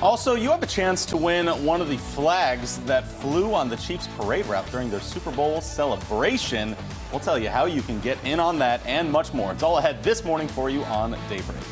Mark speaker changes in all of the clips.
Speaker 1: Also, you have a chance to win one of the flags that flew on the Chiefs parade route during their Super Bowl celebration. We'll tell you how you can get in on that and much more. It's all ahead this morning for you on Daybreak.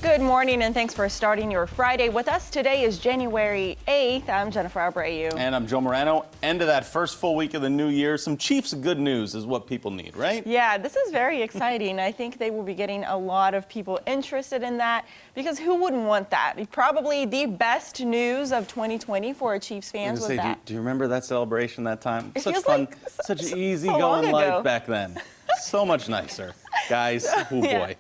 Speaker 2: Good morning, and thanks for starting your Friday with us. Today is January 8th. I'm Jennifer Abreu.
Speaker 1: And I'm Joe Morano. End of that first full week of the new year. Some Chiefs good news is what people need, right?
Speaker 2: Yeah, this is very exciting. I think they will be getting a lot of people interested in that, because who wouldn't want that? Probably the best news of 2020 for Chiefs fans was that.
Speaker 1: Do you remember that celebration that time?
Speaker 2: It
Speaker 1: Such
Speaker 2: feels
Speaker 1: fun,
Speaker 2: like
Speaker 1: such
Speaker 2: so
Speaker 1: easy-going life back then. So much nicer. Guys, oh boy.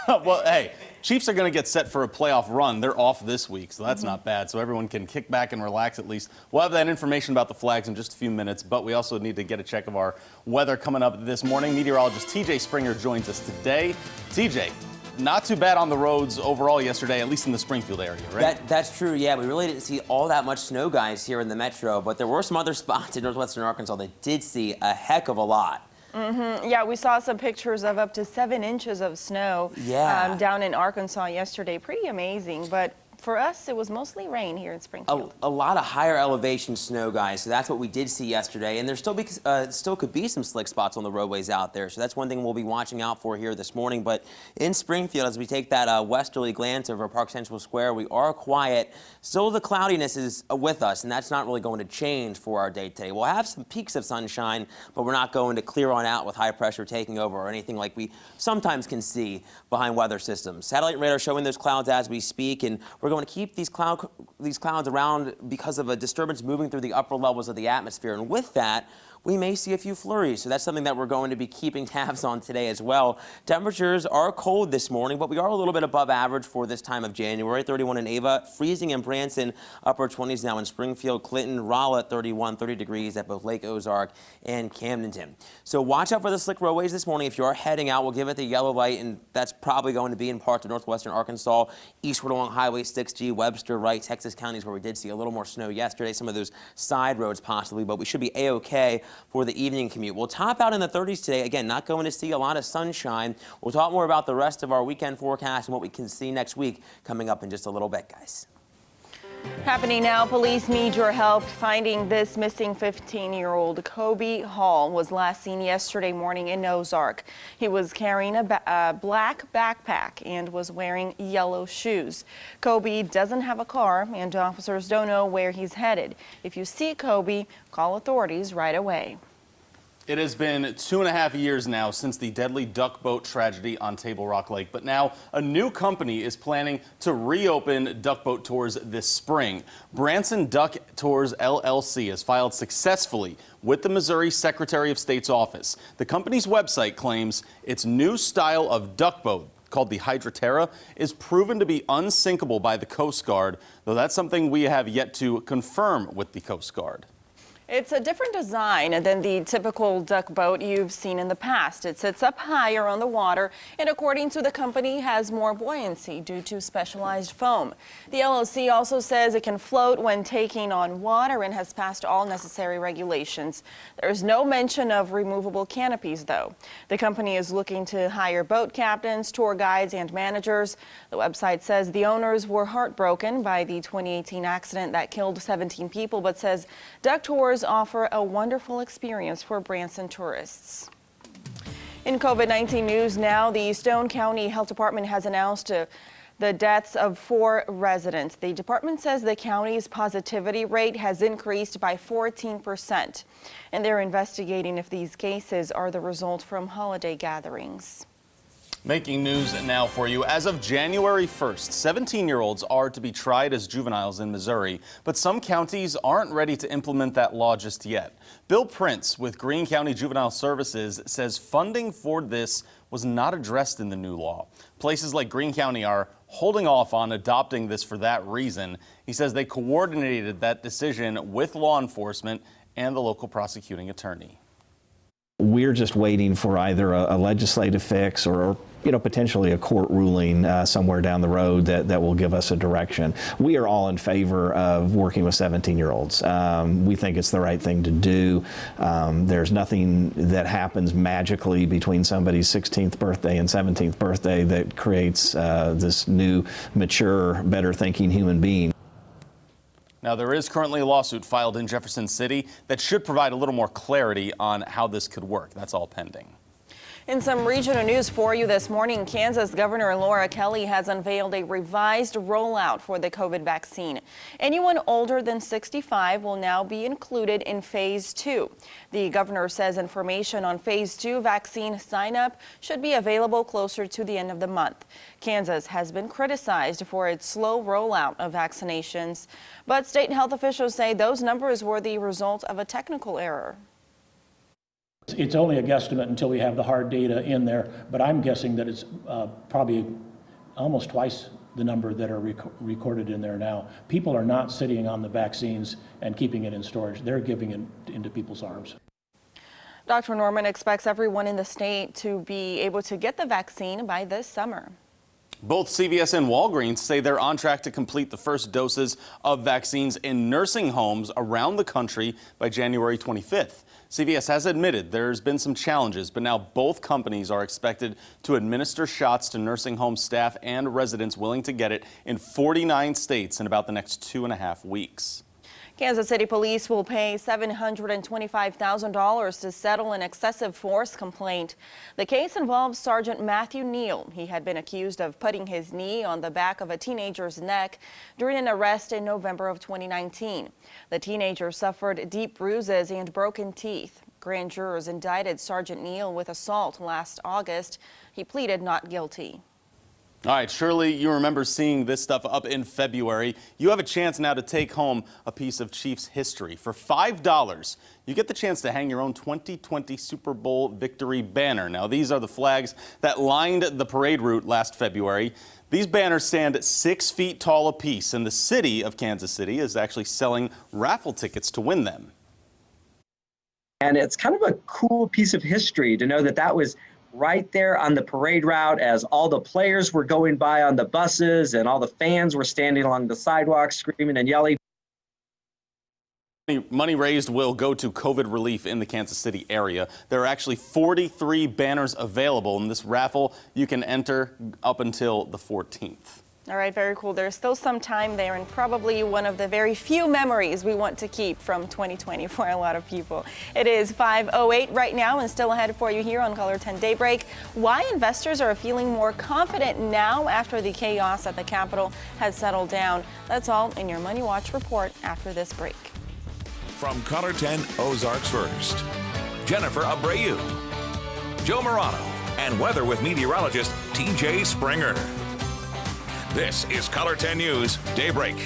Speaker 1: Well, hey. Chiefs are going to get set for a playoff run. They're off this week, so that's not bad. So everyone can kick back and relax at least. We'll have that information about the flags in just a few minutes, but we also need to get a check of our weather coming up this morning. Meteorologist TJ Springer joins us today. TJ, not too bad on the roads overall yesterday, at least in the Springfield area, right?
Speaker 3: That's true, yeah. We really didn't see all that much snow, guys, here in the metro, but there were some other spots in northwestern Arkansas that did see a heck of a lot.
Speaker 2: Yeah, we saw some pictures of up to 7 inches of snow down in Arkansas yesterday. Pretty amazing, but for us, it was mostly rain here in Springfield.
Speaker 3: A lot of higher elevation snow, guys, so that's what we did see yesterday. And there still could be some slick spots on the roadways out there, so that's one thing we'll be watching out for here this morning. But in Springfield, as we take that westerly glance over Park Central Square, we are quiet. Still, the cloudiness is with us, and that's not really going to change for our day today. We'll have some peaks of sunshine, but we're not going to clear on out with high pressure taking over or anything like we sometimes can see behind weather systems. Satellite radar showing those clouds as we speak, and we're going to keep these clouds around because of a disturbance moving through the upper levels of the atmosphere. And with that, we may see a few flurries. So that's something that we're going to be keeping tabs on today as well. Temperatures are cold this morning, but we are a little bit above average for this time of January. 31 in Ava, freezing in Branson, upper 20s now in Springfield, Clinton, Rolla at 31, 30 degrees at both Lake Ozark and Camdenton. So watch out for the slick roadways this morning. If you are heading out, we'll give it the yellow light, and that's probably going to be in parts of northwestern Arkansas, eastward along Highway 6G, Webster, Wright, Texas counties, where we did see a little more snow yesterday. Some of those side roads possibly, but we should be A-OK for the evening commute. We'll top out in the 30s today. Again, not going to see a lot of sunshine. We'll talk more about the rest of our weekend forecast and what we can see next week coming up in just a little bit, guys.
Speaker 2: Happening now, police need your help finding this missing 15-year-old. Kobe Hall was last seen yesterday morning in Ozark. He was carrying a black backpack and was wearing yellow shoes. Kobe doesn't have a car, and officers don't know where he's headed. If you see Kobe, call authorities right away.
Speaker 1: It has been 2.5 years now since the deadly duck boat tragedy on Table Rock Lake, but now a new company is planning to reopen duck boat tours this spring. Branson Duck Tours LLC has filed successfully with the Missouri Secretary of State's office. The company's website claims its new style of duck boat, called the Hydroterra, is proven to be unsinkable by the Coast Guard, though that's something we have yet to confirm with the Coast Guard.
Speaker 2: It's a different design than the typical duck boat you've seen in the past. It sits up higher on the water and, according to the company, has more buoyancy due to specialized foam. The LLC also says it can float when taking on water and has passed all necessary regulations. There's no mention of removable canopies, though. The company is looking to hire boat captains, tour guides, and managers. The website says the owners were heartbroken by the 2018 accident that killed 17 people, but says duck tours offer a wonderful experience for Branson tourists. In COVID-19 news now, the Stone County Health Department has announced the deaths of 4 residents. The department says the county's positivity rate has increased by 14%, and they're investigating if these cases are the result from holiday gatherings.
Speaker 1: Making news now for you. As of January 1st, 17-year-olds are to be tried as juveniles in Missouri, but some counties aren't ready to implement that law just yet. Bill Prince with Greene County Juvenile Services says funding for this was not addressed in the new law. Places like Greene County are holding off on adopting this for that reason. He says they coordinated that decision with law enforcement and the local prosecuting attorney.
Speaker 4: We're just waiting for either a legislative fix or potentially a court ruling somewhere down the road that will give us a direction. We are all in favor of working with 17-year-olds. We think it's the right thing to do. There's nothing that happens magically between somebody's 16th birthday and 17th birthday that creates this new, mature, better thinking human being.
Speaker 1: Now, there is currently a lawsuit filed in Jefferson City that should provide a little more clarity on how this could work. That's all pending.
Speaker 2: In some regional news for you this morning, Kansas Governor Laura Kelly has unveiled a revised rollout for the COVID vaccine. Anyone older than 65 will now be included in Phase 2. The governor says information on Phase 2 vaccine sign-up should be available closer to the end of the month. Kansas has been criticized for its slow rollout of vaccinations, but state health officials say those numbers were the result of a technical error.
Speaker 5: It's only a guesstimate until we have the hard data in there, but I'm guessing that it's probably almost twice the number that are recorded in there now. People are not sitting on the vaccines and keeping it in storage. They're giving it into people's arms.
Speaker 2: Dr. Norman expects everyone in the state to be able to get the vaccine by this summer.
Speaker 1: Both CVS and Walgreens say they're on track to complete the first doses of vaccines in nursing homes around the country by January 25th. CVS has admitted there's been some challenges, but now both companies are expected to administer shots to nursing home staff and residents willing to get it in 49 states in about the next 2.5 weeks.
Speaker 2: Kansas City Police will pay $725,000 to settle an excessive force complaint. The case involves Sergeant Matthew Neal. He had been accused of putting his knee on the back of a teenager's neck during an arrest in November of 2019. The teenager suffered deep bruises and broken teeth. Grand jurors indicted Sergeant Neal with assault last August. He pleaded not guilty.
Speaker 1: All right, Shirley, you remember seeing this stuff up in February. You have a chance now to take home a piece of Chiefs history. For $5, you get the chance to hang your own 2020 Super Bowl victory banner. Now, these are the flags that lined the parade route last February. These banners stand 6 feet tall apiece, and the city of Kansas City is actually selling raffle tickets to win them.
Speaker 6: And it's kind of a cool piece of history to know that that was right there on the parade route as all the players were going by on the buses and all the fans were standing along the sidewalks screaming and yelling.
Speaker 1: Money raised will go to COVID relief in the Kansas City area. There are actually 43 banners available in this raffle. You can enter up until the 14th.
Speaker 2: All right, very cool. There's still some time there, and probably one of the very few memories we want to keep from 2020 for a lot of people. It is 5:08 right now, and still ahead for you here on Color 10 Daybreak. Why investors are feeling more confident now after the chaos at the Capitol has settled down. That's all in your Money Watch report after this break.
Speaker 7: From Color 10 Ozarks First, Jennifer Abreu, Joe Morano, and weather with meteorologist TJ Springer. This is Color 10 News Daybreak.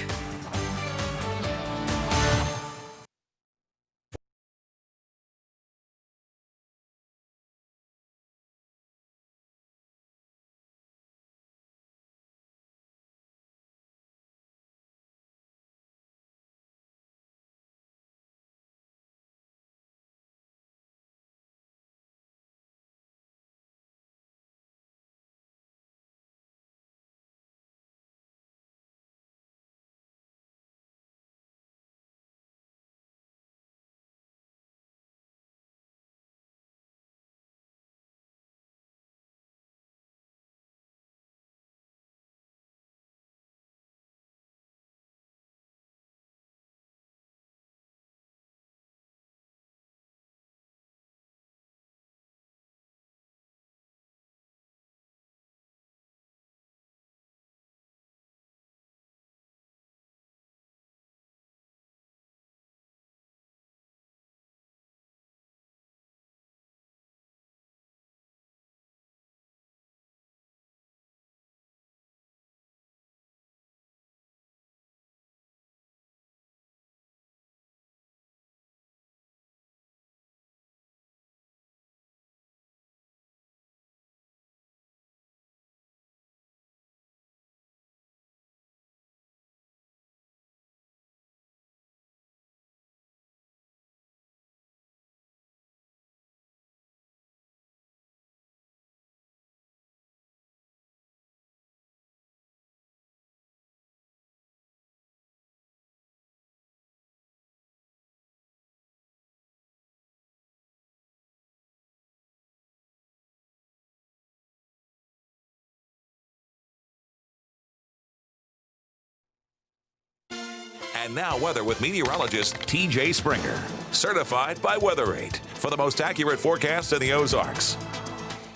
Speaker 7: And now weather with meteorologist TJ Springer, certified by WeatherRate for the most accurate forecast in the Ozarks.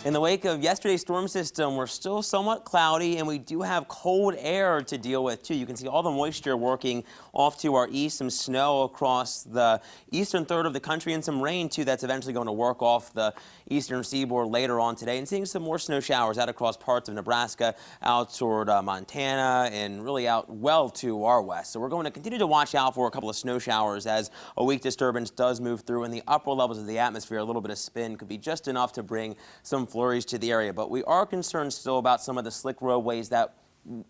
Speaker 3: In the wake of yesterday's storm system, we're still somewhat cloudy, and we do have cold air to deal with, too. You can see all the moisture working off to our east, some snow across the eastern third of the country, and some rain, too, that's eventually going to work off the eastern seaboard later on today, and seeing some more snow showers out across parts of Nebraska, out toward Montana, and really out well to our west. So we're going to continue to watch out for a couple of snow showers as a weak disturbance does move through, and the upper levels of the atmosphere, a little bit of spin could be just enough to bring some flurries to the area. But we are concerned still about some of the slick roadways that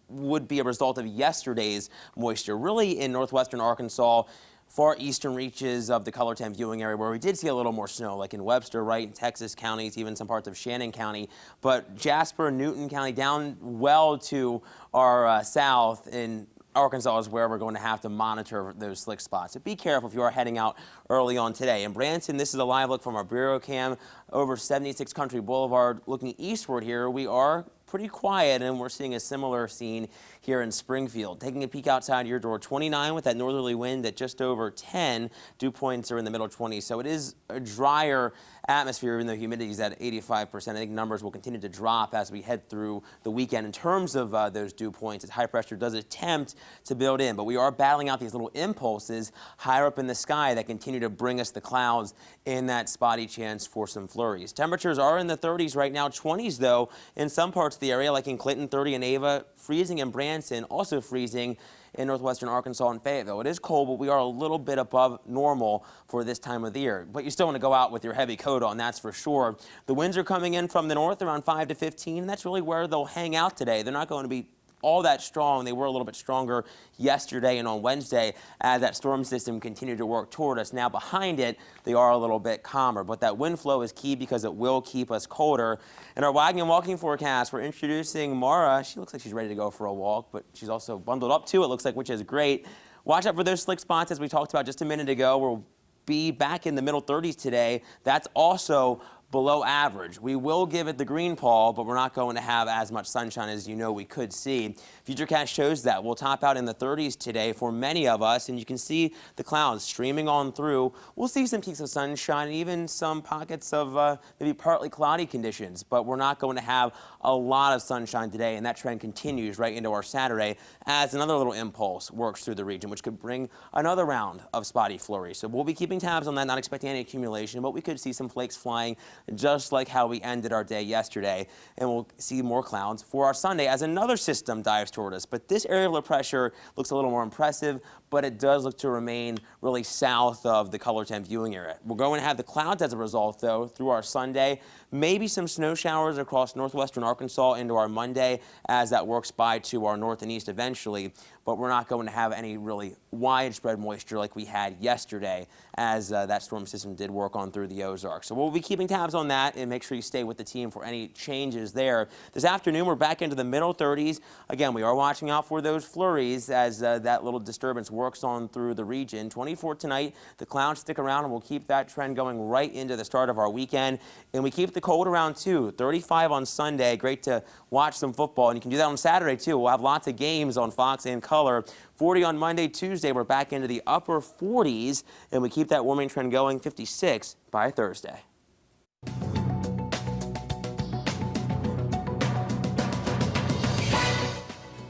Speaker 3: would be a result of yesterday's moisture, really in northwestern Arkansas, far eastern reaches of the Colorton viewing area, where we did see a little more snow, like in Webster, Wright, and Texas counties, even some parts of Shannon County. But Jasper, Newton County, down well to our south in Arkansas is where we're going to have to monitor those slick spots. So be careful if you are heading out early on today. In Branson, this is a live look from our Bureau Cam over 76 Country Boulevard. Looking eastward here, we are pretty quiet, and we're seeing a similar scene here in Springfield. Taking a peek outside your door, 29 with that northerly wind at just over 10. Dew points are in the middle 20s, so it is a drier atmosphere, even though humidity is at 85%. I think numbers will continue to drop as we head through the weekend in terms of those dew points, as high pressure does attempt to build in. But we are battling out these little impulses higher up in the sky that continue to bring us the clouds in that spotty chance for some flurries. Temperatures are in the 30s right now, 20s though in some parts of the area, like in Clinton, 30 in Ava, freezing in Branson, also freezing in northwestern Arkansas and Fayetteville. It is cold, but we are a little bit above normal for this time of the year. But you still want to go out with your heavy coat on, that's for sure. The winds are coming in from the north around 5 to 15, and that's really where they'll hang out today. They're not going to be all that strong. They were a little bit stronger yesterday and on Wednesday as that storm system continued to work toward us. Now behind it, they are a little bit calmer, but that wind flow is key because it will keep us colder. In our wagging and walking forecast, we're introducing Mara. She looks like she's ready to go for a walk, but she's also bundled up too, it looks like, which is great. Watch out for those slick spots as we talked about just a minute ago. We'll be back in the middle 30s today. That's also below average. We will give it the green paw, but we're not going to have as much sunshine as you know we could see. Futurecast shows that. We'll top out in the 30s today for many of us, and you can see the clouds streaming on through. We'll see some peaks of sunshine and even some pockets of maybe partly cloudy conditions, but we're not going to have a lot of sunshine today, and that trend continues right into our Saturday as another little impulse works through the region, which could bring another round of spotty flurries. So we'll be keeping tabs on that, not expecting any accumulation, but we could see some flakes flying just like how we ended our day yesterday. And we'll see more clouds for our Sunday as another system dives toward us. But this area of low pressure looks a little more impressive, but it does look to remain really south of the Colorton viewing area. We're going to have the clouds as a result, though, through our Sunday. Maybe some snow showers across northwestern Arkansas into our Monday as that works by to our north and east eventually. But we're not going to have any really widespread moisture like we had yesterday as that storm system did work on through the Ozarks. So we'll be keeping tabs on that and make sure you stay with the team for any changes there. This afternoon, we're back into the middle 30s. Again, we are watching out for those flurries as that little disturbance works on through the region. 24 tonight, the clouds stick around, and we'll keep that trend going right into the start of our weekend. And we keep the cold around too. 35 on Sunday. Great to watch some football, and you can do that on Saturday too. We'll have lots of games on Fox and Color. 40 on Monday, Tuesday, we're back into the upper 40s, and we keep that warming trend going. 56 by Thursday.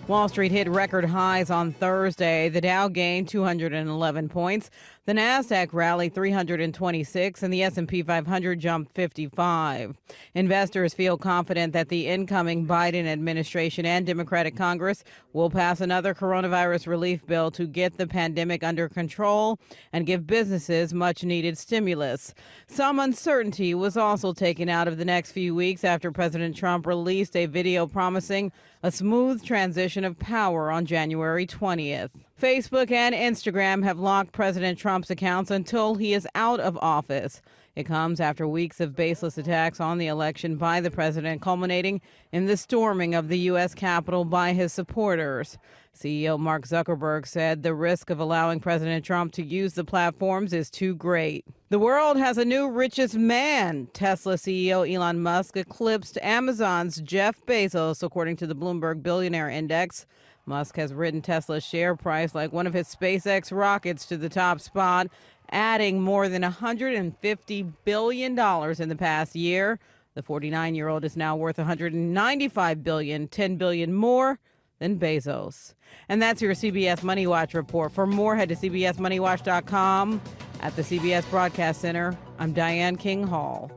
Speaker 8: Wall Street hit record highs on Thursday. The Dow gained 211 points. The Nasdaq rallied 326, and the S&P 500 jumped 55. Investors feel confident that the incoming Biden administration and Democratic Congress will pass another coronavirus relief bill to get the pandemic under control and give businesses much-needed stimulus. Some uncertainty was also taken out of the next few weeks after President Trump released a video promising a smooth transition of power on January 20th. Facebook and Instagram have locked President Trump's accounts until he is out of office. It comes after weeks of baseless attacks on the election by the president, culminating in the storming of the U.S. Capitol by his supporters. CEO Mark Zuckerberg said the risk of allowing President Trump to use the platforms is too great. The world has a new richest man. Tesla CEO Elon Musk eclipsed Amazon's Jeff Bezos, according to the Bloomberg Billionaire Index. Musk has ridden Tesla's share price like one of his SpaceX rockets to the top spot, adding more than $150 billion in the past year. The 49-year-old is now worth $195 billion, $10 billion more than Bezos. And that's your CBS Money Watch report. For more, head to cbsmoneywatch.com. At the CBS Broadcast Center, I'm Diane King Hall.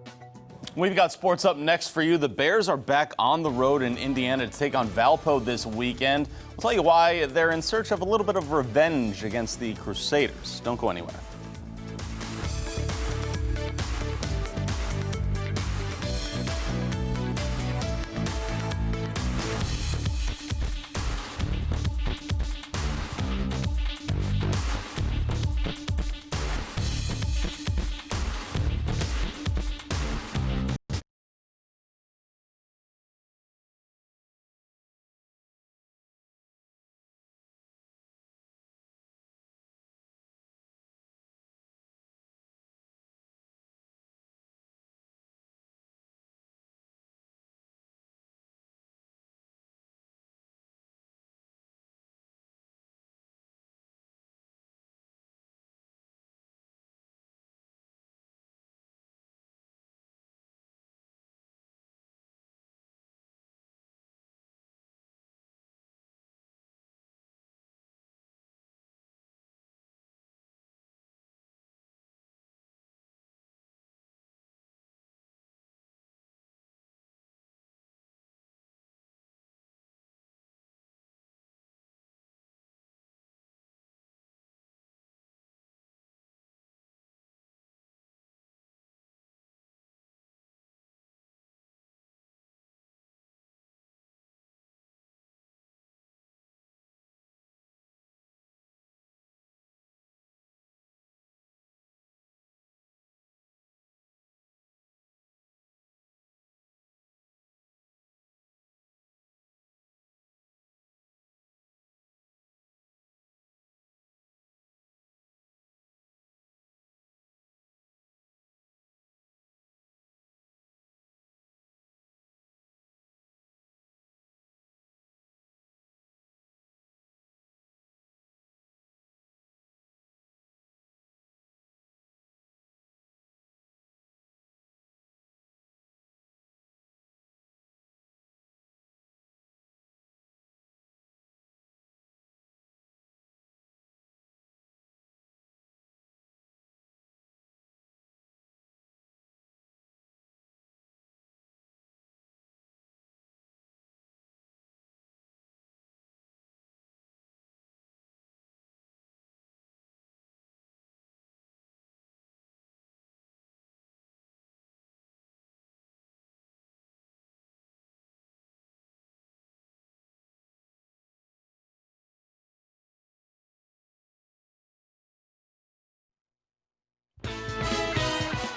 Speaker 1: We've got sports up next for you. The Bears are back on the road in Indiana to take on Valpo this weekend. We'll tell you why they're in search of a little bit of revenge against the Crusaders. Don't go anywhere.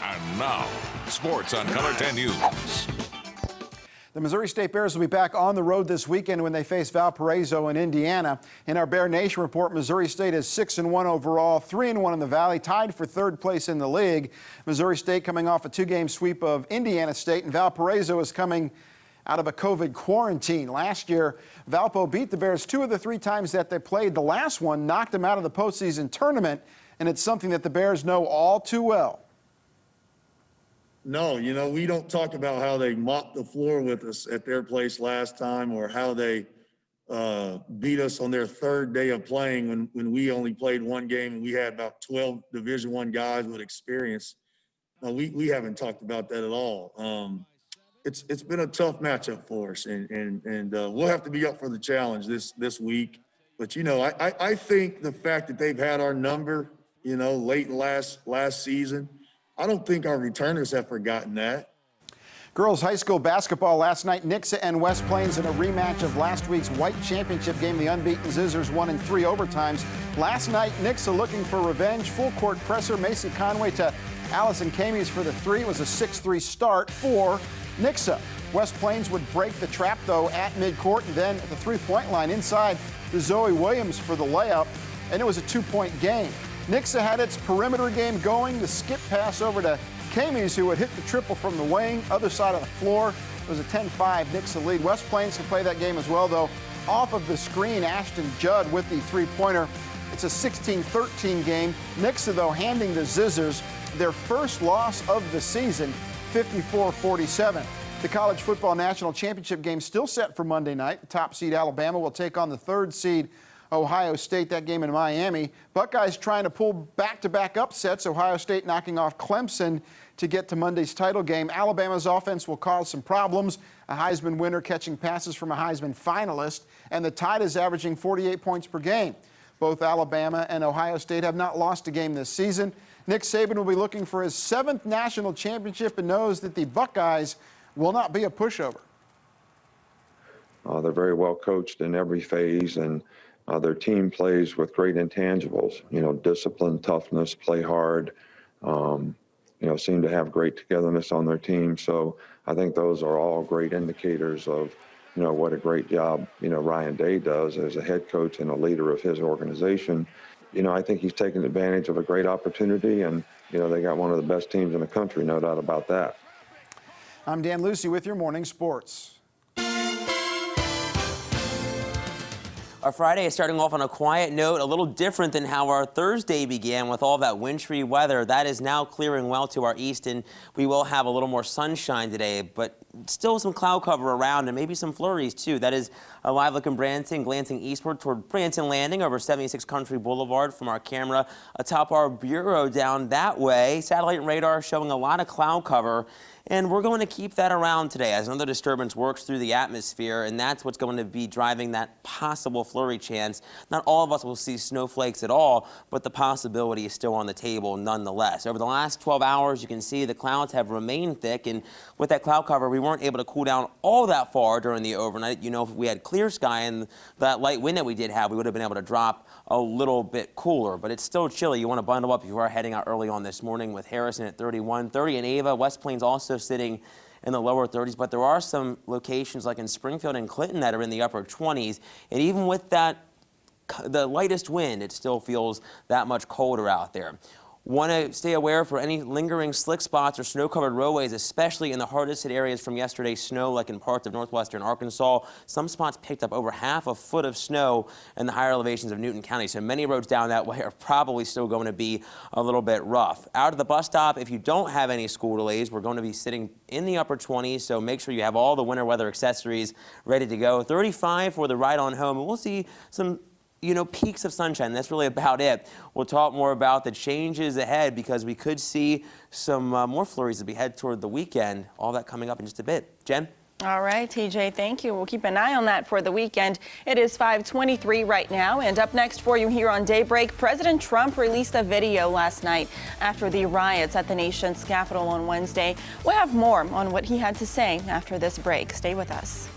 Speaker 7: And now, sports on Color 10 News.
Speaker 9: The Missouri State Bears will be back on the road this weekend when they face Valparaiso in Indiana. In our Bear Nation report, Missouri State is 6-1 overall, 3-1 in the Valley, tied for third place in the league. Missouri State coming off a two-game sweep of Indiana State, and Valparaiso is coming out of a COVID quarantine. Last year, Valpo beat the Bears 2 of the 3 times that they played. The last one knocked them out of the postseason tournament, and it's something that the Bears know all too well.
Speaker 10: No, we don't talk about how they mopped the floor with us at their place last time or how they beat us on their third day of playing when we only played one game and we had about 12 Division I guys with experience. We haven't talked about that at all. It's been a tough matchup for us, and we'll have to be up for the challenge this week. But, I think the fact that they've had our number, late in last season, I don't think our returners have forgotten that.
Speaker 9: Girls high school basketball last night, Nixa and West Plains in a rematch of last week's white championship game. The unbeaten Zizzers won in 3 overtimes. Last night, Nixa looking for revenge. Full court presser, Macy Conway to Allison Camies for the 3. It was a 6-3 start for Nixa. West Plains would break the trap, though, at midcourt, and then at the 3-point line inside to Zoe Williams for the layup, and it was a 2-point game. Nixa had its perimeter game going. The skip pass over to Camies, who would hit the triple from the wing, other side of the floor. It was a 10-5 Nixa lead. West Plains can play that game as well, though. off of the screen. Ashton Judd with the three-pointer. It's a 16-13 game. Nixa, though, handing the Zizzers their first loss of the season, 54-47. The College Football National Championship game still set for Monday night. The top seed Alabama will take on the third seed Ohio State, that game in Miami. Buckeyes trying to pull back-to-back upsets. Ohio State knocking off Clemson to get to Monday's title game. Alabama's offense will cause some problems. A Heisman winner catching passes from a Heisman finalist. And the Tide is averaging 48 points per game. Both Alabama and Ohio State have not lost a game this season. Nick Saban will be looking for his 7th national championship and knows that the Buckeyes will not be a pushover.
Speaker 11: They're very well coached in every phase, and their team plays with great intangibles, discipline, toughness, play hard, seem to have great togetherness on their team. So I think those are all great indicators of, what a great job, Ryan Day does as a head coach and a leader of his organization. I think he's taken advantage of a great opportunity, and, they got one of the best teams in the country, no doubt about that.
Speaker 9: I'm Dan Lucy with your morning sports.
Speaker 3: Our Friday is starting off on a quiet note, a little different than how our Thursday began with all that wintry weather. That is now clearing well to our east, and we will have a little more sunshine today, but still some cloud cover around and maybe some flurries too. That is a live look in Branson, glancing eastward toward Branson Landing over 76 Country Boulevard from our camera atop our bureau down that way. Satellite and radar showing a lot of cloud cover. And we're going to keep that around today as another disturbance works through the atmosphere, and that's what's going to be driving that possible flurry chance. Not all of us will see snowflakes at all, but the possibility is still on the table nonetheless. Over the last 12 hours, you can see the clouds have remained thick, and with that cloud cover, we weren't able to cool down all that far during the overnight. If we had clear sky and that light wind that we did have, we would have been able to drop a little bit cooler, but it's still chilly. You want to bundle up if you are heading out early on this morning with Harrison at 31, 30 in Ava, West Plains also sitting in the lower 30s, but there are some locations like in Springfield and Clinton that are in the upper 20s, and even with that, the lightest wind, it still feels that much colder out there. Want to stay aware for any lingering slick spots or snow-covered roadways, especially in the hardest hit areas from yesterday's snow, like in parts of northwestern Arkansas. Some spots picked up over half a foot of snow in the higher elevations of Newton County, so many roads down that way are probably still going to be a little bit rough. Out of the bus stop, if you don't have any school delays, we're going to be sitting in the upper 20s, so make sure you have all the winter weather accessories ready to go. 35 for the ride on home, and we'll see some peaks of sunshine. That's really about it. We'll talk more about the changes ahead because we could see some more flurries as we head toward the weekend. All that coming up in just a bit. Jen?
Speaker 2: All right, TJ, thank you. We'll keep an eye on that for the weekend. It is 5:23 right now, and up next for you here on Daybreak, President Trump released a video last night after the riots at the nation's Capitol on Wednesday. We'll have more on what he had to say after this break. Stay with us.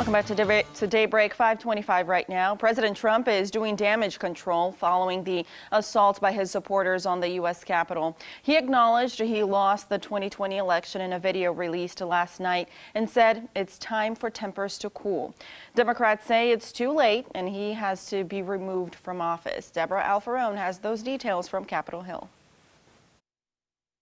Speaker 2: Welcome back to Daybreak, 5:25 right now. President Trump is doing damage control following the assault by his supporters on the U.S. Capitol. He acknowledged he lost the 2020 election in a video released last night and said it's time for tempers to cool. Democrats say it's too late and he has to be removed from office. Deborah Alfarone has those details from Capitol Hill.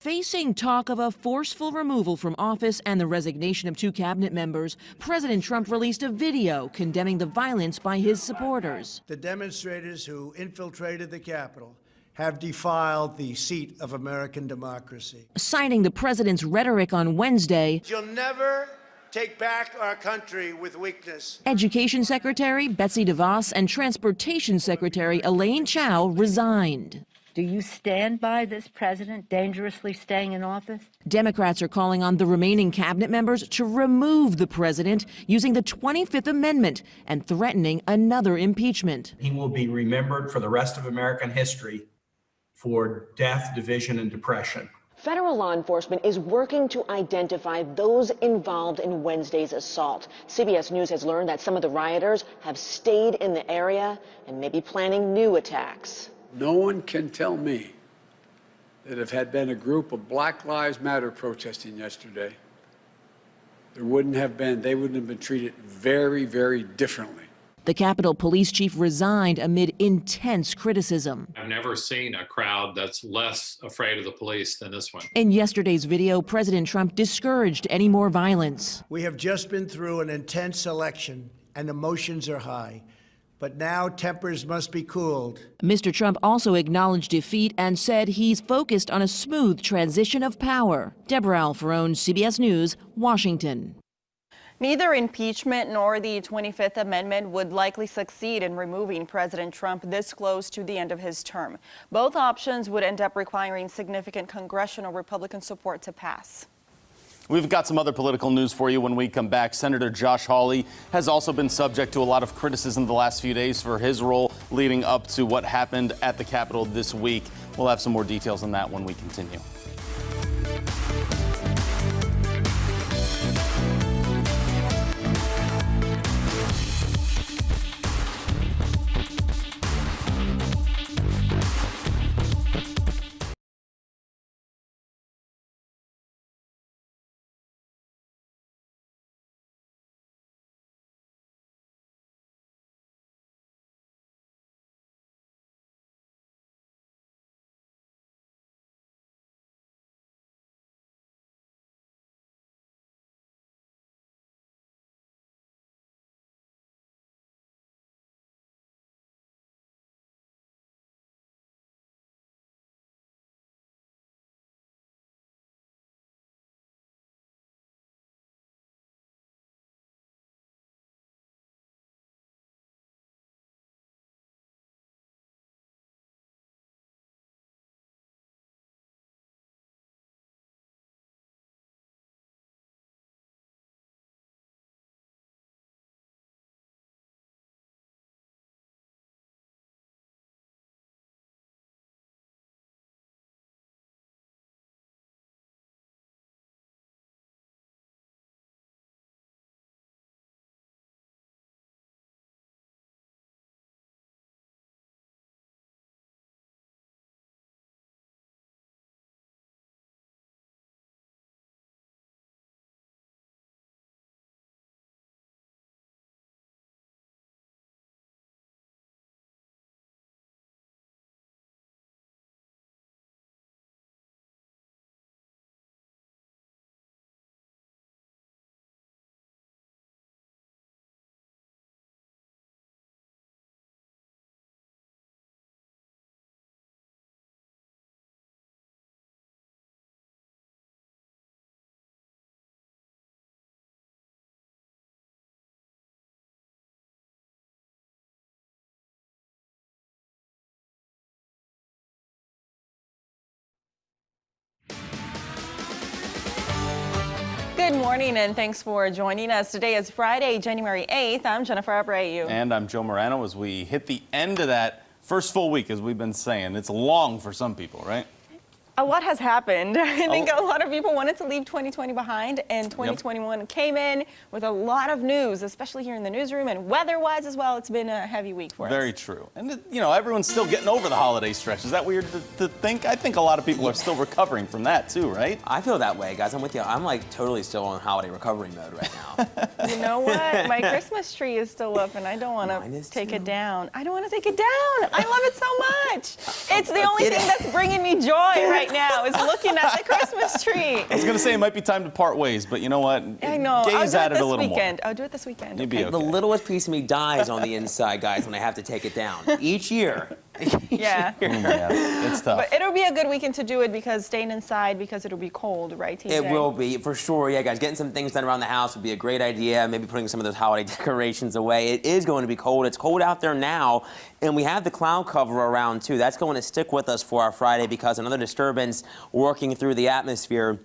Speaker 12: Facing talk of a forceful removal from office and the resignation of 2 cabinet members, President Trump released a video condemning the violence by his supporters.
Speaker 13: The demonstrators who infiltrated the Capitol have defiled the seat of American democracy.
Speaker 12: Citing the president's rhetoric on Wednesday,
Speaker 13: You'll never take back our country with weakness.
Speaker 12: Education Secretary Betsy DeVos and Transportation Secretary Elaine Chao resigned.
Speaker 14: Do you stand by this president dangerously staying in office?
Speaker 12: Democrats are calling on the remaining cabinet members to remove the president using the 25th Amendment and threatening another impeachment.
Speaker 15: He will be remembered for the rest of American history for death, division, and depression.
Speaker 16: Federal law enforcement is working to identify those involved in Wednesday's assault. CBS News has learned that some of the rioters have stayed in the area and may be planning new attacks.
Speaker 17: No one can tell me that if had been a group of Black Lives Matter protesting yesterday, they wouldn't have been treated very, very differently.
Speaker 12: The Capitol Police Chief resigned amid intense criticism.
Speaker 18: I've never seen a crowd that's less afraid of the police than this one.
Speaker 12: In yesterday's video, President Trump discouraged any more violence.
Speaker 13: We have just been through an intense election and emotions are high. But now tempers must be cooled.
Speaker 12: Mr. Trump also acknowledged defeat and said he's focused on a smooth transition of power. Deborah Alfarone, CBS News, Washington.
Speaker 2: Neither impeachment nor the 25th Amendment would likely succeed in removing President Trump this close to the end of his term. Both options would end up requiring significant congressional Republican support to pass.
Speaker 1: We've got some other political news for you when we come back. Senator Josh Hawley has also been subject to a lot of criticism the last few days for his role leading up to what happened at the Capitol this week. We'll have some more details on that when we continue.
Speaker 2: Good morning and thanks for joining us. Today is Friday, January 8th. I'm Jennifer Abreu.
Speaker 1: And I'm Joe Morano. As we hit the end of that first full week, as we've been saying, it's long for some people, right?
Speaker 2: A lot has happened. I think a lot of people wanted to leave 2020 behind, and 2021 came in with a lot of news, especially here in the newsroom, and weather-wise as well. It's been a heavy week for us.
Speaker 1: Very true. And, everyone's still getting over the holiday stretch. Is that weird to think? I think a lot of people are still recovering from that, too, right?
Speaker 3: I feel that way, guys. I'm with you. I'm like totally still in holiday recovery mode right now.
Speaker 2: You know what? My Christmas tree is still up, and I don't want to take it down. I don't want to take it down. I love it so much. It's the only thing that's bringing me joy right now is looking at the Christmas tree.
Speaker 1: I was going to say it might be time to part ways, but you know what?
Speaker 2: I know.
Speaker 1: Gaze at it a little more.
Speaker 2: I'll do it this weekend.
Speaker 1: You'd be okay.
Speaker 3: The littlest piece of me dies on the inside, guys, when I have to take it down. Each year.
Speaker 2: Yeah.
Speaker 1: It's tough.
Speaker 2: But it'll be a good weekend to do it because staying inside because it'll be cold, right, TJ?
Speaker 3: It will be, for sure. Yeah, guys, getting some things done around the house would be a great idea. Maybe putting some of those holiday decorations away. It is going to be cold. It's cold out there now, and we have the cloud cover around, too. That's going to stick with us for our Friday because another disturbance working through the atmosphere.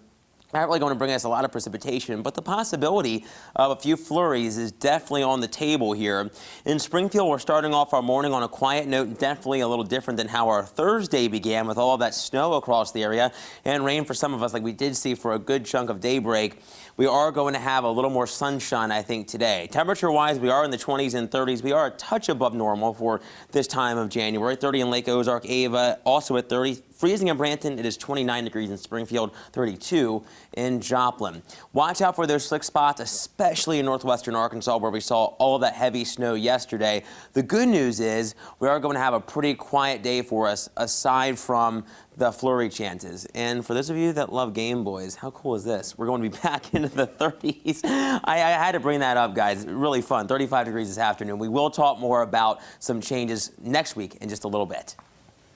Speaker 3: Not really going to bring us a lot of precipitation, but the possibility of a few flurries is definitely on the table here. In Springfield, we're starting off our morning on a quiet note, definitely a little different than how our Thursday began with all of that snow across the area and rain for some of us like we did see for a good chunk of Daybreak. We are going to have a little more sunshine, I think, today. Temperature-wise, we are in the 20s and 30s. We are a touch above normal for this time of January. 30 in Lake Ozark, Ava, also at 30. Freezing in Branton, it is 29 degrees in Springfield, 32 in Joplin. Watch out for those slick spots, especially in northwestern Arkansas where we saw all of that heavy snow yesterday. The good news is we are going to have a pretty quiet day for us aside from the flurry chances. And for those of you that love Game Boys, how cool is this? We're going to be back into the 30s. I had to bring that up, guys. Really fun. 35 degrees this afternoon. We will talk more about some changes next week in just a little bit.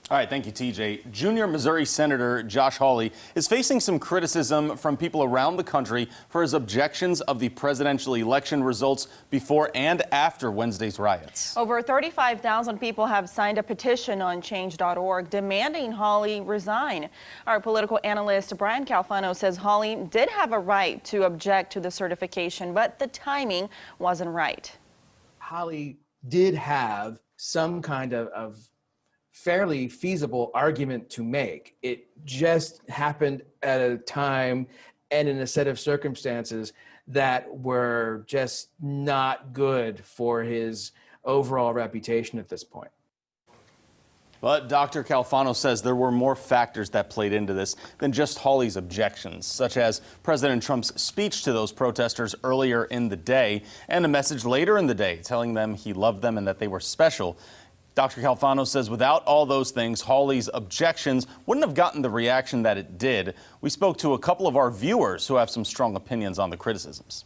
Speaker 1: All right, thank you, TJ. Junior Missouri Senator Josh Hawley is facing some criticism from people around the country for his objections of the presidential election results before and after Wednesday's riots.
Speaker 2: Over 35,000 people have signed a petition on change.org demanding Hawley resign. Our political analyst Brian Calfano says Hawley did have a right to object to the certification, but the timing wasn't right.
Speaker 19: Hawley did have some kind of fairly feasible argument to make. It just happened at a time and in a set of circumstances that were just not good for his overall reputation at this point.
Speaker 1: But Dr. Calfano says there were more factors that played into this than just Hawley's objections, such as President Trump's speech to those protesters earlier in the day and a message later in the day telling them he loved them and that they were special. Dr. Calfano says without all those things, Hawley's objections wouldn't have gotten the reaction that it did. We spoke to a couple of our viewers who have some strong opinions on the criticisms.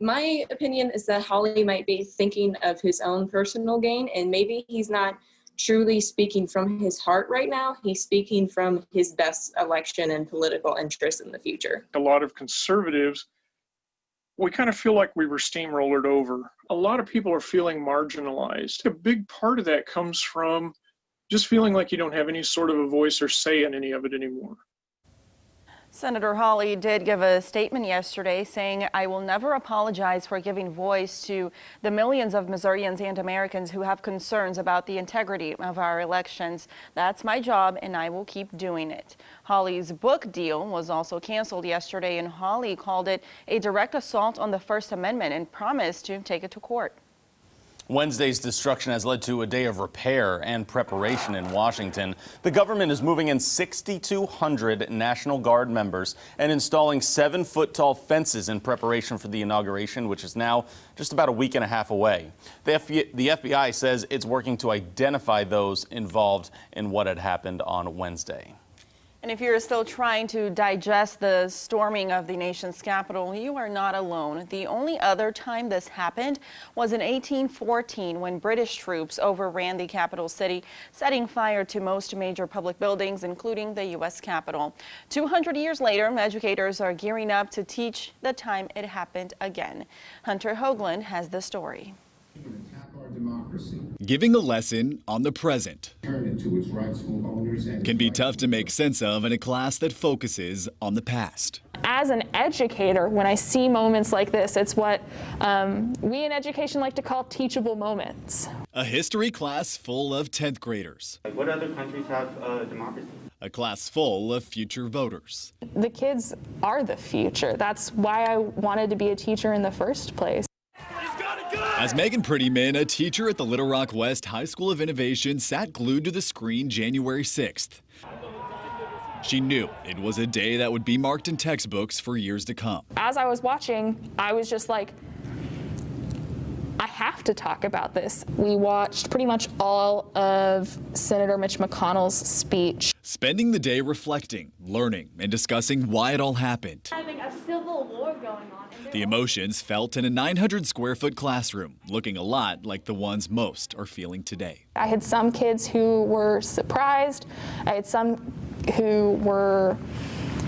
Speaker 20: My opinion is that Hawley might be thinking of his own personal gain, and maybe he's not truly speaking from his heart right now. He's speaking from his best election and political interest in the future.
Speaker 21: A lot of conservatives, we kind of feel like we were steamrollered over. A lot of people are feeling marginalized. A big part of that comes from just feeling like you don't have any sort of a voice or say in any of it anymore.
Speaker 2: Senator Hawley did give a statement yesterday saying, "I will never apologize for giving voice to the millions of Missourians and Americans who have concerns about the integrity of our elections. That's my job, and I will keep doing it." Hawley's book deal was also canceled yesterday, and Hawley called it a direct assault on the First Amendment and promised to take it to court.
Speaker 1: Wednesday's destruction has led to a day of repair and preparation in Washington. The government is moving in 6,200 National Guard members and installing 7-foot-tall fences in preparation for the inauguration, which is now just about a week and a half away. The FBI says it's working to identify those involved in what had happened on Wednesday.
Speaker 2: And if you're still trying to digest the storming of the nation's capital, you are not alone. The only other time this happened was in 1814 when British troops overran the capital city, setting fire to most major public buildings, including the U.S. Capitol. 200 years later, educators are gearing up to teach the time it happened again. Hunter Hoagland has the story.
Speaker 22: Giving a lesson on the present can be tough to make sense of in a class that focuses on the past.
Speaker 23: As an educator, when I see moments like this, it's what we in education like to call teachable moments.
Speaker 22: A history class full of 10th graders.
Speaker 24: What other countries have democracy?
Speaker 22: a class full of future voters.
Speaker 23: The kids are the future. That's why I wanted to be a teacher in the first place.
Speaker 22: As Megan Prettyman, a teacher at the Little Rock West High School of Innovation, sat glued to the screen January 6th. She knew it was a day that would be marked in textbooks for years to come.
Speaker 23: As I was watching, I was just like, I have to talk about this. We watched pretty much all of Senator Mitch McConnell's speech.
Speaker 22: Spending the day reflecting, learning, and discussing why it all happened.
Speaker 4: Having a civil war going on.
Speaker 22: The emotions felt in a 900-square-foot classroom, looking a lot like the ones most are feeling today.
Speaker 23: I had some kids who were surprised. I had some who were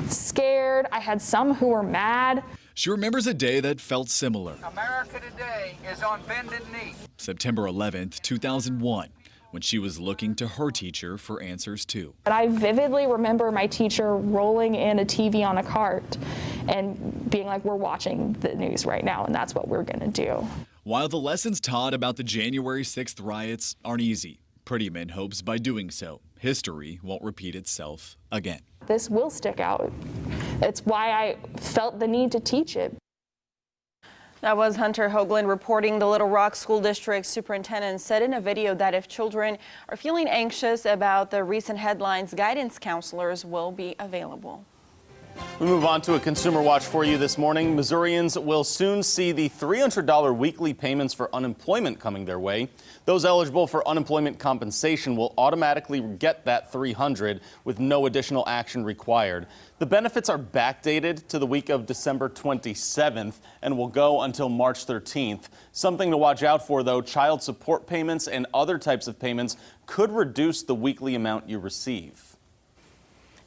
Speaker 23: scared. I had some who were mad.
Speaker 22: She remembers a day that felt similar.
Speaker 5: America today is on bended knee.
Speaker 22: September 11th, 2001, when she was looking to her teacher for answers too.
Speaker 23: But I vividly remember my teacher rolling in a TV on a cart and being like, we're watching the news right now, and that's what we're going to do.
Speaker 22: While the lessons taught about the January 6th riots aren't easy, Prettyman hopes by doing so, history won't repeat itself again.
Speaker 23: This will stick out. It's why I felt the need to teach it.
Speaker 2: That was Hunter Hoagland reporting. The Little Rock School District Superintendent said in a video that if children are feeling anxious about the recent headlines, guidance counselors will be available.
Speaker 1: We move on to a consumer watch for you this morning. Missourians will soon see the $300 weekly payments for unemployment coming their way. Those eligible for unemployment compensation will automatically get that $300 with no additional action required. The benefits are backdated to the week of December 27th and will go until March 13th. Something to watch out for, though, child support payments and other types of payments could reduce the weekly amount you receive.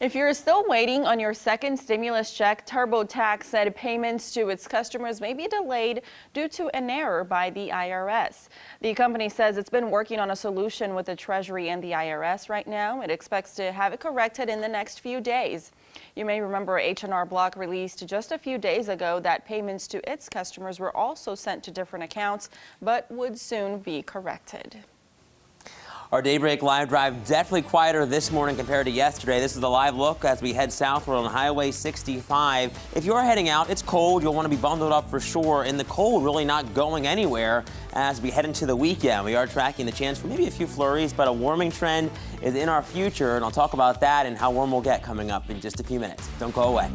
Speaker 2: If you're still waiting on your second stimulus check, TurboTax said payments to its customers may be delayed due to an error by the IRS. The company says it's been working on a solution with the Treasury and the IRS right now. It expects to have it corrected in the next few days. You may remember H&R Block released just a few days ago that payments to its customers were also sent to different accounts, but would soon be corrected.
Speaker 3: Our Daybreak Live Drive definitely quieter this morning compared to yesterday. This is the live look as we head southward on Highway 65. If you're heading out, it's cold. You'll want to be bundled up for sure. And the cold really not going anywhere as we head into the weekend. We are tracking the chance for maybe a few flurries, but a warming trend is in our future. And I'll talk about that and how warm we'll get coming up in just a few minutes. Don't go away.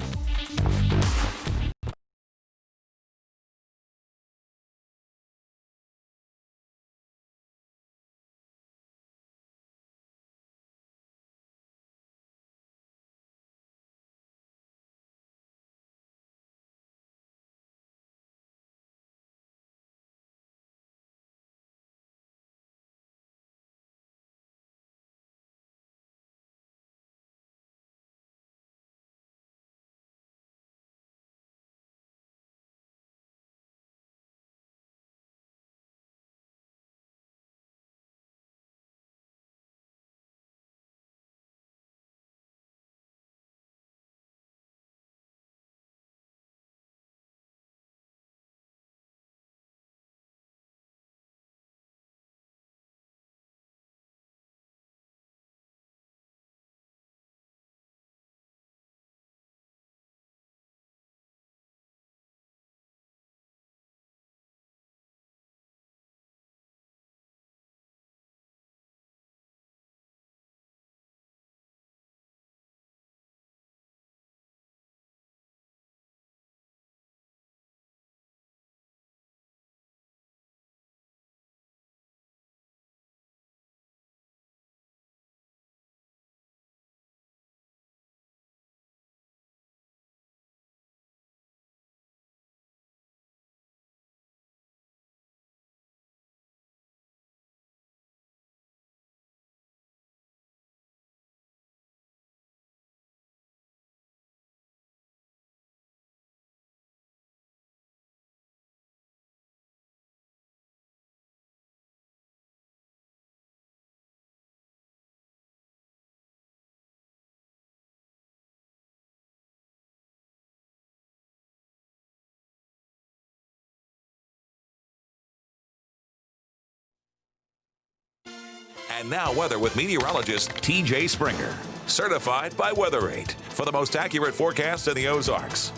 Speaker 7: And now weather with meteorologist TJ Springer. certified by WeatherRate for the most accurate forecast in the Ozarks.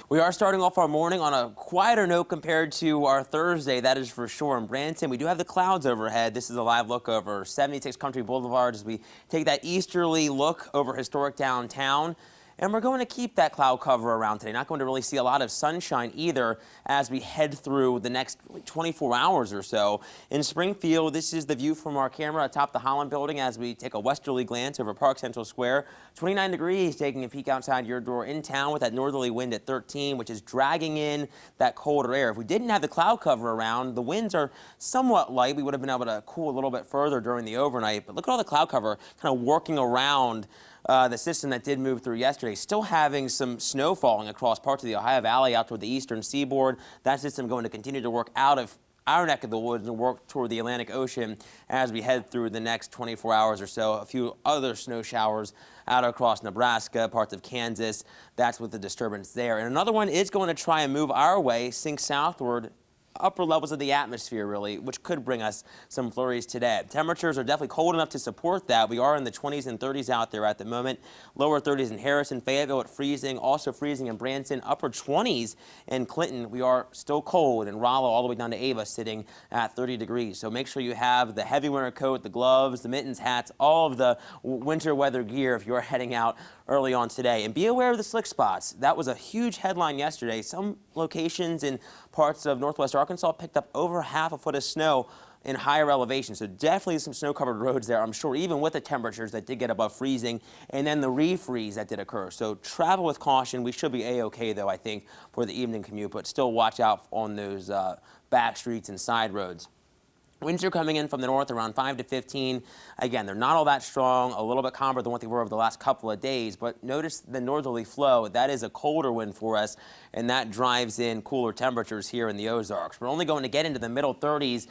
Speaker 3: We are starting off our morning on a quieter note compared to our Thursday, that is for sure. In Branson, we do have the clouds overhead. This is a live look over 76 Country Boulevard as we take that easterly look over historic downtown. And we're going to keep that cloud cover around today. Not going to really see a lot of sunshine either as we head through the next 24 hours or so. In Springfield, this is the view from our camera atop the Holland building as we take a westerly glance over Park Central Square. 29 degrees, taking a peek outside your door in town with that northerly wind at 13, which is dragging in that colder air. If we didn't have the cloud cover around, the winds are somewhat light. We would have been able to cool a little bit further during the overnight. But look at all the cloud cover kind of working around the system that did move through yesterday. Still having some snow falling across parts of the Ohio Valley out toward the eastern seaboard. That system going to continue to work out of our neck of the woods and work toward the Atlantic Ocean as we head through the next 24 hours or so. A few other snow showers out across Nebraska, parts of Kansas. That's with the disturbance there. And another one is going to try and move our way, sink southward, upper levels of the atmosphere, really, which could bring us some flurries today. Temperatures are definitely cold enough to support that. We are in the 20s and 30s out there at the moment. Lower 30s in Harrison, Fayetteville at freezing, also freezing in Branson. Upper 20s in Clinton. We are still cold, and Rollo all the way down to Ava sitting at 30 degrees. So make sure you have the heavy winter coat, the gloves, the mittens, hats, all of the winter weather gear if you're heading out early on today. And be aware of the slick spots. That was a huge headline yesterday. Some locations in parts of northwest Arkansas picked up over half a foot of snow in higher elevations. So definitely some snow-covered roads there, I'm sure, even with the temperatures that did get above freezing, and then the refreeze that did occur. So travel with caution. We should be A-OK, though, I think, for the evening commute, but still watch out on those back streets and side roads. Winds are coming in from the north around 5 to 15. Again, they're not all that strong, a little bit calmer than what they were over the last couple of days, but notice the northerly flow. That is a colder wind for us, and that drives in cooler temperatures here in the Ozarks. We're only going to get into the middle 30s.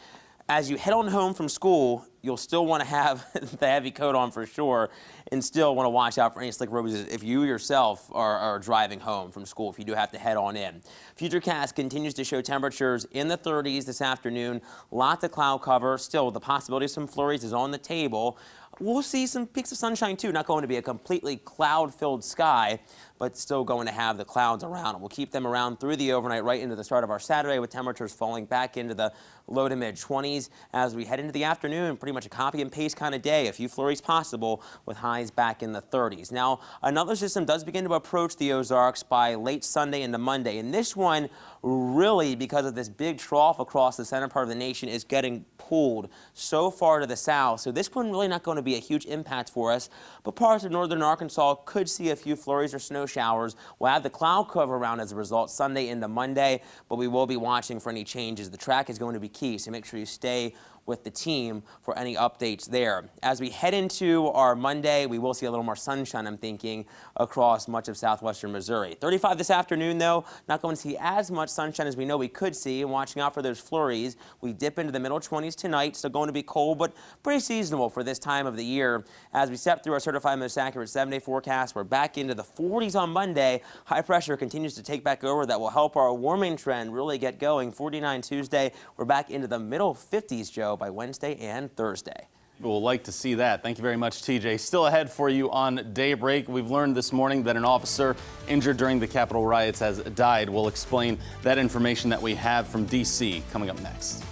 Speaker 3: As you head on home from school, you'll still want to have the heavy coat on for sure, and still want to watch out for any slick roads if you yourself are driving home from school, if you do have to head on in. Futurecast continues to show temperatures in the 30s this afternoon. Lots of cloud cover. Still, the possibility of some flurries is on the table. We'll see some peaks of sunshine, too. Not going to be a completely cloud-filled sky, but still going to have the clouds around. We'll keep them around through the overnight right into the start of our Saturday, with temperatures falling back into the low to mid-20s as we head into the afternoon. Pretty much a copy and paste kind of day. A few flurries possible with highs back in the 30s. Now, another system does begin to approach the Ozarks by late Sunday into Monday. And this one, really, because of this big trough across the center part of the nation, is getting pulled so far to the south. So this one really not going to be a huge impact for us. But parts of northern Arkansas could see a few flurries or snow showers. We'll have the cloud cover around as a result Sunday into Monday, but we will be watching for any changes. The track is going to be key, so make sure you stay with the team for any updates there. As we head into our Monday, we will see a little more sunshine, I'm thinking, across much of southwestern Missouri. 35 this afternoon, though. Not going to see as much sunshine as we know we could see, and watching out for those flurries. We dip into the middle 20s tonight, so going to be cold, but pretty seasonable for this time of the year. As we step through our certified most accurate 7-day forecast, we're back into the 40s on Monday. High pressure continues to take back over. That will help our warming trend really get going. 49 Tuesday. We're back into the middle 50s, Joe, by Wednesday and Thursday.
Speaker 1: We'll like to see that. Thank you very much, TJ. Still ahead for you on Daybreak. We've learned this morning that an officer injured during the Capitol riots has died. We'll explain that information that we have from D.C. coming up next.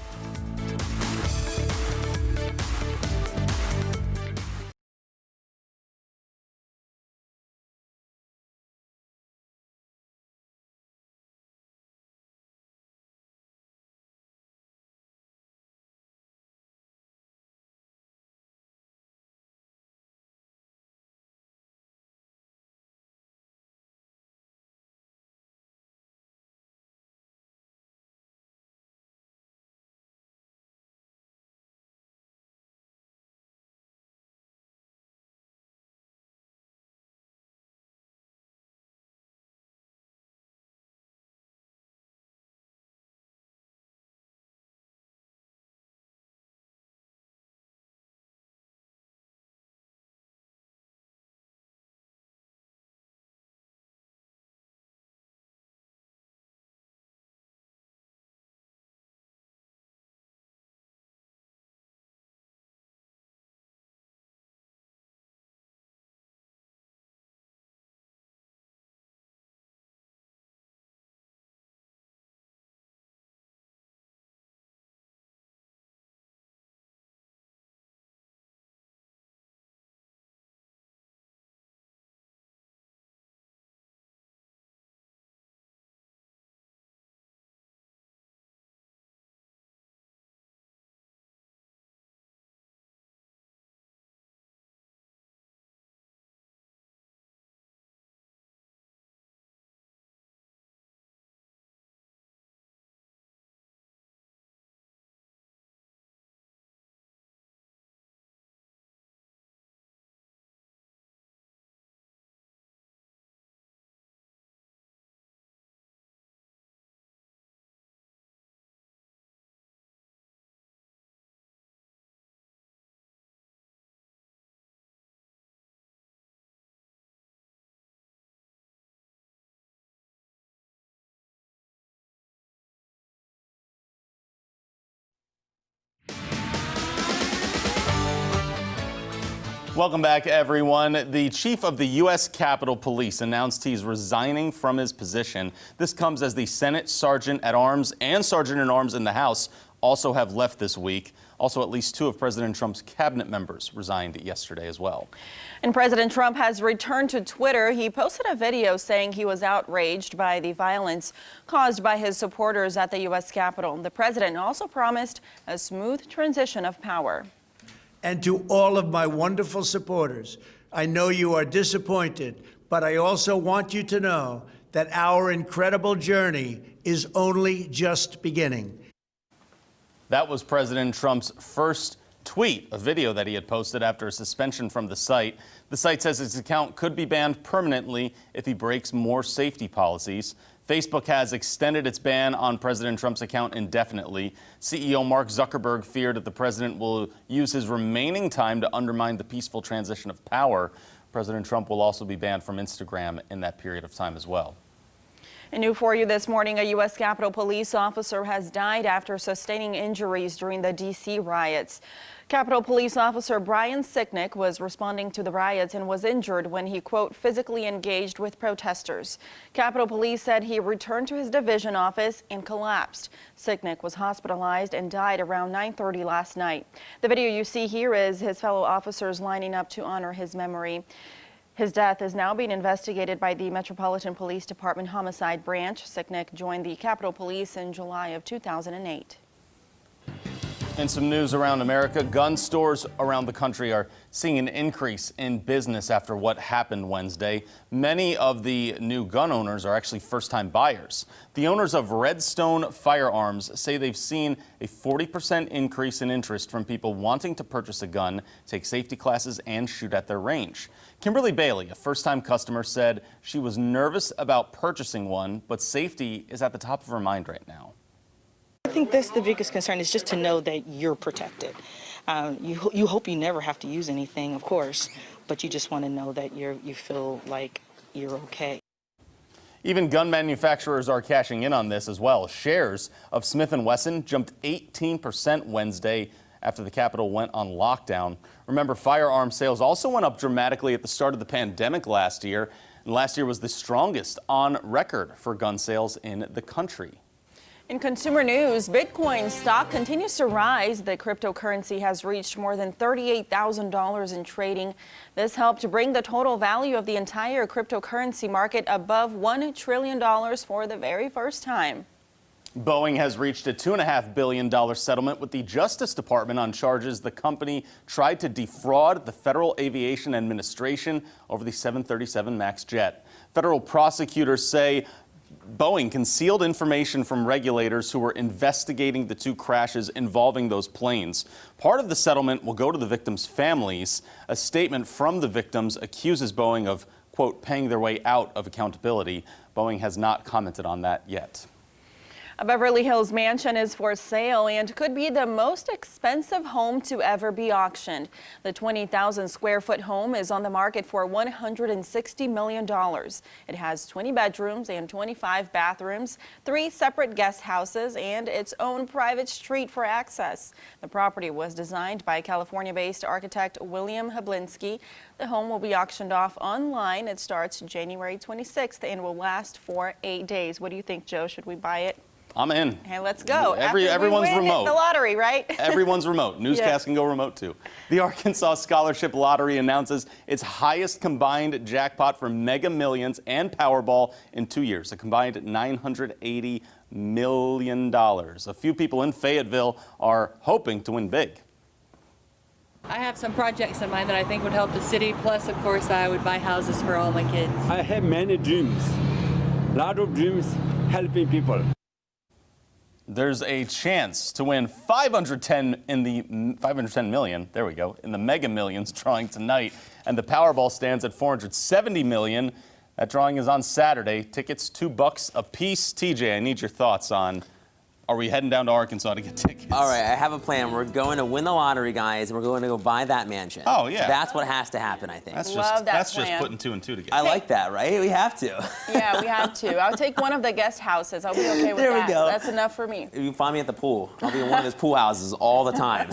Speaker 1: Welcome back, everyone. The chief of the U.S. Capitol Police announced he's resigning from his position. This comes as the Senate Sergeant at Arms and Sergeant at Arms in the House also have left this week. Also, at least 2 of President Trump's cabinet members resigned yesterday as well.
Speaker 2: And President Trump has returned to Twitter. He posted a video saying he was outraged by the violence caused by his supporters at the U.S. Capitol. The president also promised a smooth transition of power.
Speaker 13: And to all of my wonderful supporters, I know you are disappointed, but I also want you to know that our incredible journey is only just beginning.
Speaker 1: That was President Trump's first tweet, a video that he had posted after a suspension from the site. The site says his account could be banned permanently if he breaks more safety policies. Facebook has extended its ban on President Trump's account indefinitely. CEO Mark Zuckerberg feared that the president will use his remaining time to undermine the peaceful transition of power. President Trump will also be banned from Instagram in that period of time as well.
Speaker 2: And new for you this morning, a U.S. Capitol Police officer has died after sustaining injuries during the D.C. riots. Capitol Police Officer Brian Sicknick was responding to the riots and was injured when he, quote, physically engaged with protesters. Capitol Police said he returned to his division office and collapsed. Sicknick was hospitalized and died around 9:30 last night. The video you see here is his fellow officers lining up to honor his memory. His death is now being investigated by the Metropolitan Police Department Homicide Branch. Sicknick joined the Capitol Police in July of 2008.
Speaker 1: In some news around America, gun stores around the country are seeing an increase in business after what happened Wednesday. Many of the new gun owners are actually first-time buyers. The owners of Redstone Firearms say they've seen a 40% increase in interest from people wanting to purchase a gun, take safety classes, and shoot at their range. Kimberly Bailey, a first-time customer, said she was nervous about purchasing one, but safety is at the top of her mind right now.
Speaker 6: I think that's the biggest concern, is just to know that you're protected. You hope you never have to use anything, of course, but you just want to know that you feel like you're okay.
Speaker 1: Even gun manufacturers are cashing in on this as well. Shares of Smith & Wesson jumped 18% Wednesday after the Capitol went on lockdown. Remember, firearm sales also went up dramatically at the start of the pandemic last year. And last year was the strongest on record for gun sales in the country.
Speaker 2: In consumer news, Bitcoin stock continues to rise. The cryptocurrency has reached more than $38,000 in trading. This helped to bring the total value of the entire cryptocurrency market above $1 trillion for the very first time.
Speaker 1: Boeing has reached a $2.5 billion settlement with the Justice Department on charges the company tried to defraud the Federal Aviation Administration over the 737 MAX jet. Federal prosecutors say Boeing concealed information from regulators who were investigating the 2 crashes involving those planes. Part of the settlement will go to the victims' families. A statement from the victims accuses Boeing of, quote, paying their way out of accountability. Boeing has not commented on that yet.
Speaker 2: A Beverly Hills mansion is for sale and could be the most expensive home to ever be auctioned. The 20,000 square foot home is on the market for $160 million. It has 20 bedrooms and 25 bathrooms, 3 separate guest houses, and its own private street for access. The property was designed by California-based architect William Hablinski. The home will be auctioned off online. It starts January 26th and will last for 8 days. What do you think, Joe? Should we buy it?
Speaker 1: I'm in.
Speaker 2: Hey, let's go.
Speaker 1: Everyone's remote.
Speaker 2: The lottery, right?
Speaker 1: Everyone's remote. Newscast can go remote too. The Arkansas Scholarship Lottery announces its highest combined jackpot for Mega Millions and Powerball in 2 years, a combined $980 million. A few people in Fayetteville are hoping to win big.
Speaker 8: I have some projects in mind that I think would help the city. Plus, of course, I would buy houses for all my kids.
Speaker 10: I have many dreams, a lot of dreams helping people.
Speaker 1: There's a chance to win $510 million. There we go. In the Mega Millions drawing tonight, and the Powerball stands at $470 million. That drawing is on Saturday. Tickets $2 a piece. TJ, I need your thoughts on. Are we heading down to Arkansas to get tickets?
Speaker 3: All right, I have a plan. We're going to win the lottery, guys, and we're going to go buy that mansion.
Speaker 1: Oh, yeah.
Speaker 3: That's what has to happen, I think.
Speaker 1: That's
Speaker 2: Love
Speaker 1: just
Speaker 2: plan.
Speaker 1: putting 2 and 2 together.
Speaker 3: I like that, right? We have to.
Speaker 2: Yeah, we have to. I'll take one of the guest houses. I'll be okay with that.
Speaker 3: There we go.
Speaker 2: That's enough for me.
Speaker 3: You can find me at the pool. I'll be in one of his pool houses all the time.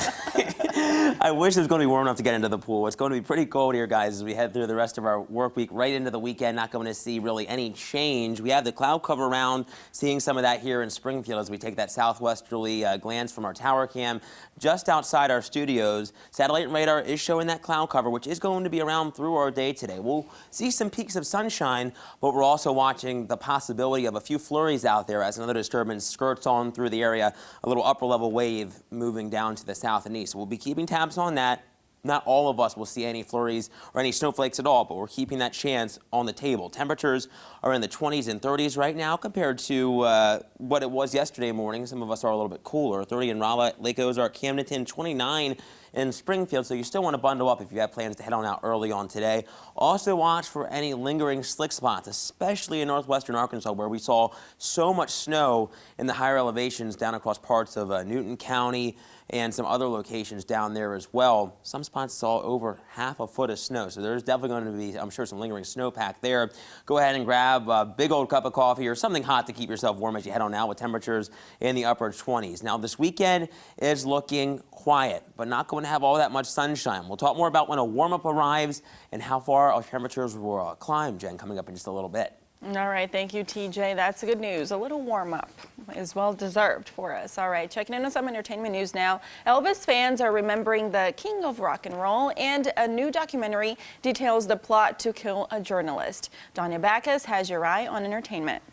Speaker 3: I wish it was going to be warm enough to get into the pool. It's going to be pretty cold here, guys, as we head through the rest of our work week right into the weekend. Not going to see really any change. We have the cloud cover around, seeing some of that here in Springfield as we take that southwesterly glance from our tower cam just outside our studios. Satellite and radar is showing that cloud cover, which is going to be around through our day today. We'll see some peaks of sunshine, but we're also watching the possibility of a few flurries out there as another disturbance skirts on through the area, a little upper level wave moving down to the south and east. We'll be keeping tabs on that. Not all of us will see any flurries or any snowflakes at all, but we're keeping that chance on the table. Temperatures are in the 20s and 30s right now compared to what it was yesterday morning. Some of us are a little bit cooler. 30 in Rolla, Lake Ozark, Camdenton, 29 in Springfield, so you still want to bundle up if you have plans to head on out early on today. Also watch for any lingering slick spots, especially in northwestern Arkansas, where we saw so much snow in the higher elevations down across parts of Newton County and some other locations down there as well. Some spots saw over half a foot of snow, so there's definitely going to be, I'm sure, some lingering snowpack there. Go ahead and grab a big old cup of coffee or something hot to keep yourself warm as you head on out with temperatures in the upper 20s. Now, this weekend is looking quiet, but not going to have all that much sunshine. We'll talk more about when a warm-up arrives and how far our temperatures will climb, Jen, coming up in just a little bit.
Speaker 2: All right, thank you, TJ. That's good news. A little warm-up is well deserved for us. All right, checking in on some entertainment news now. Elvis fans are remembering the king of rock and roll, and a new documentary details the plot to kill a journalist. Danya Backus has your eye on entertainment.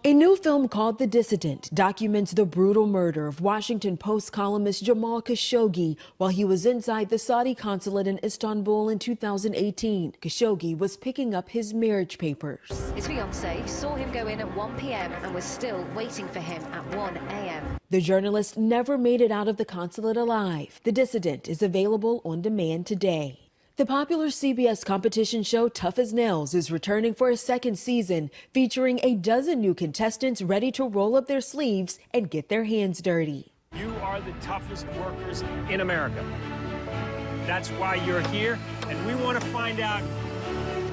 Speaker 12: A new film called The Dissident documents the brutal murder of Washington Post columnist Jamal Khashoggi while he was inside the Saudi consulate in Istanbul in 2018. Khashoggi was picking up his marriage papers.
Speaker 9: His fiancée saw him go in at 1 p.m. and was still waiting for him at 1 a.m.
Speaker 12: The journalist never made it out of the consulate alive. The Dissident is available on demand today. The popular CBS competition show Tough as Nails is returning for a second season, featuring a dozen new contestants ready to roll up their sleeves and get their hands dirty.
Speaker 11: You are the toughest workers in America. That's why you're here, and we want to find out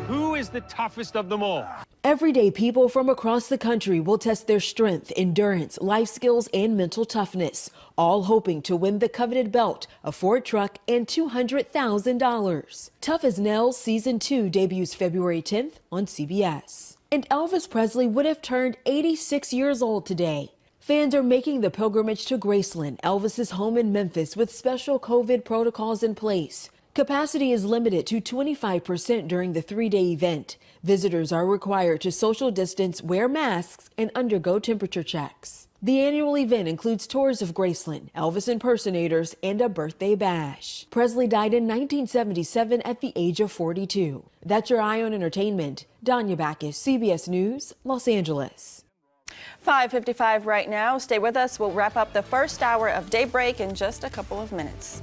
Speaker 11: who is the toughest of them all.
Speaker 12: Everyday people from across the country will test their strength, endurance, life skills, and mental toughness, all hoping to win the coveted belt, a Ford truck, and $200,000. Tough as Nails Season 2 debuts February 10th on CBS. And Elvis Presley would have turned 86 years old today. Fans are making the pilgrimage to Graceland, Elvis's home in Memphis, with special COVID protocols in place. Capacity is limited to 25% during the 3-day event. Visitors are required to social distance, wear masks, and undergo temperature checks. The annual event includes tours of Graceland, Elvis impersonators, and a birthday bash. Presley died in 1977 at the age of 42. That's your eye on entertainment. Danya Backus, CBS News, Los Angeles.
Speaker 2: 5:55 right now. Stay with us. We'll wrap up the first hour of Daybreak in just a couple of minutes.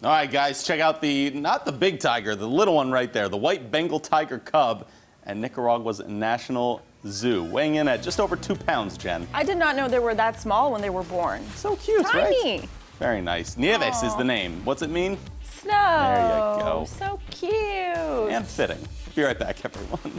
Speaker 1: All right, guys, check out not the big tiger, the little one right there, the white Bengal tiger cub at Nicaragua's National Zoo, weighing in at just over 2 pounds, Jen.
Speaker 2: I did not know they were that small when they were born.
Speaker 1: So cute,
Speaker 2: Tiny.
Speaker 1: right? Very nice. Nieves is the name. What's it mean?
Speaker 2: Snow.
Speaker 1: There you go.
Speaker 2: So cute.
Speaker 1: And fitting. Be right back, everyone.